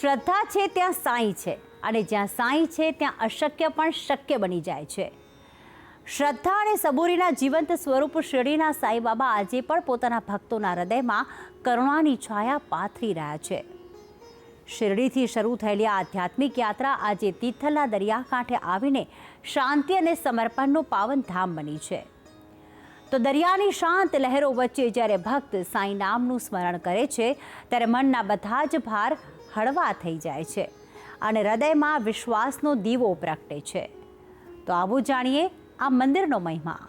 શ્રદ્ધા છે ત્યાં સાંઈ છે, અને જ્યાં સાંઈ છે ત્યાં અશક્ય પણ શક્ય બની જાય છે. શ્રદ્ધા અને સબૂરીના જીવંત સ્વરૂપ શિરડીના સાંઈબાબા આજે પણ પોતાના ભક્તોના હૃદયમાં કરુણાની છાયા પાથરી રહ્યા છે. શિરડીથી શરૂ થયેલી આ આધ્યાત્મિક યાત્રા આજે તિથલના દરિયાકાંઠે આવીને શાંતિ અને સમર્પણનું પાવન ધામ બની છે. તો દરિયાની શાંત લહેરો વચ્ચે જ્યારે ભક્ત સાંઈ નામનું સ્મરણ કરે છે, ત્યારે મનના બધા જ ભાર હળવા થઈ જાય છે અને હૃદયમાં વિશ્વાસનો દીવો પ્રગટે છે. તો આવું જાણીએ આ મંદિરનો મહિમા.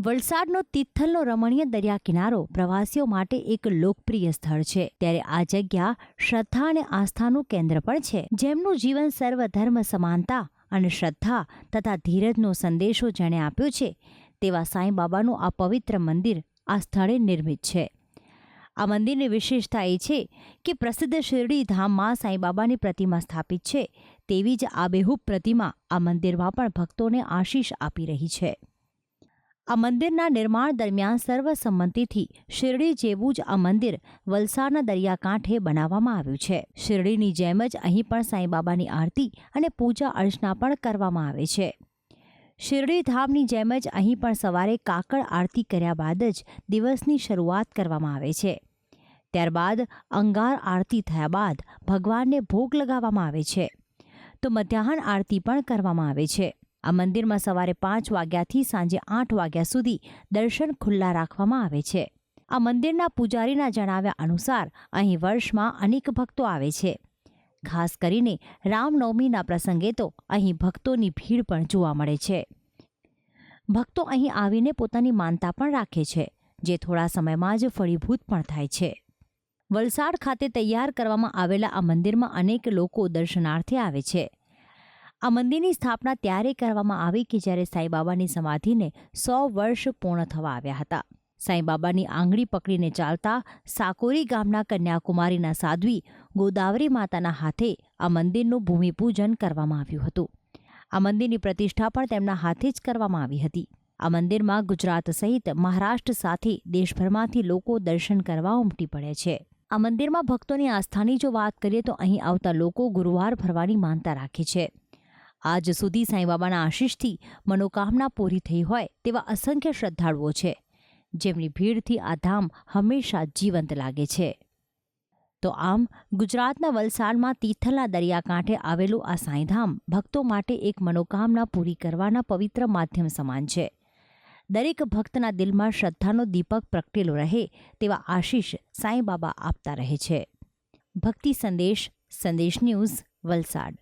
વલસાડનો તિથલનો રમણીય દરિયા કિનારો પ્રવાસીઓ માટે એક લોકપ્રિય સ્થળ છે. ત્યારે આ જગ્યા શ્રદ્ધા અને આસ્થાનું કેન્દ્ર પણ છે, જેમનું જીવન સર્વધર્મ સમાનતા અને શ્રદ્ધા તથા ધીરજનો સંદેશો જેણે આપ્યો છે, તેવા સાંઈબાબાનું આ પવિત્ર મંદિર આ સ્થળે નિર્મિત છે. આ મંદિરની વિશેષતા એ છે કે પ્રસિદ્ધ શિરડી ધામમાં સાંઈબાબાની પ્રતિમા સ્થાપિત છે, તેવી જ આબેહૂબ પ્રતિમા આ મંદિરમાં પણ ભક્તોને આશીષ આપી રહી છે. આ મંદિરના નિર્માણ દરમિયાન સર્વસંમતિથી શિરડી જેવું જ આ મંદિર વલસાડના દરિયાકાંઠે બનાવવામાં આવ્યું છે. શિરડીની જેમ જ અહીં પણ સાંઈબાબાની આરતી અને પૂજા અર્ચના પણ કરવામાં આવે છે. શિરડી ધામની જેમ જ અહીં પણ સવારે કાકડ આરતી કર્યા બાદ જ દિવસની શરૂઆત કરવામાં આવે છે. ત્યારબાદ અંગાર આરતી થયા બાદ ભગવાનને ભોગ લગાવવામાં આવે છે. તો મધ્યાહન આરતી પણ કરવામાં આવે છે. આ મંદિરમાં સવારે 5 વાગ્યાથી સાંજે 8 વાગ્યા સુધી દર્શન ખુલ્લા રાખવામાં આવે છે. આ મંદિરના પૂજારીના જણાવ્યા અનુસાર અહીં વર્ષમાં અનેક ભક્તો આવે છે. ખાસ કરીને રામનવમીના પ્રસંગે તો અહીં ભક્તોની ભીડ પણ જોવા મળે છે. ભક્તો અહીં આવીને પોતાની માનતા પણ રાખે છે, જે થોડા સમયમાં જ ફળીભૂત પણ થાય છે. વલસાડ ખાતે તૈયાર કરવામાં આવેલા આ મંદિરમાં અનેક લોકો દર્શનાર્થે આવે છે. આ મંદિરની સ્થાપના ત્યારે કરવામાં આવી કે જ્યારે સાંઈબાબાની સમાધિને 100 વર્ષ પૂર્ણ થવા આવ્યા હતા. સાંઈબાબાની આંગળી પકડીને ચાલતા સાકોરી ગામના કન્યાકુમારીના સાધ્વી ગોદાવરી માતાના હાથે આ મંદિરનું ભૂમિપૂજન કરવામાં આવ્યું હતું. આ મંદિરની પ્રતિષ્ઠા પણ તેમના હાથે જ કરવામાં આવી હતી. આ મંદિરમાં ગુજરાત સહિત મહારાષ્ટ્ર સાથે દેશભરમાંથી લોકો દર્શન કરવા ઉમટી પડે છે. આ મંદિરમાં ભક્તોની આસ્થાની જો વાત કરીએ તો અહીં આવતા લોકો ગુરુવાર ભરવાની માનતા રાખે છે. આજ સુધી સાંઈબાબાના આશીષથી મનોકામના પૂરી થઈ હોય તેવા અસંખ્ય શ્રદ્ધાળુઓ છે, જેમની ભીડથી આ ધામ હંમેશા જીવંત લાગે છે. તો આમ ગુજરાતના વલસાડમાં તિથલના દરિયાકાંઠે આવેલું આ સાંઈધામ ભક્તો માટે એક મનોકામના પૂરી કરવાના પવિત્ર માધ્યમ સમાન છે. દરેક ભક્તના દિલમાં શ્રદ્ધાનો દીપક પ્રગટેલો રહે તેવા આશીષ સાંઈબાબા આપતા રહે છે. ભક્તિ સંદેશ, સંદેશ ન્યૂઝ, વલસાડ.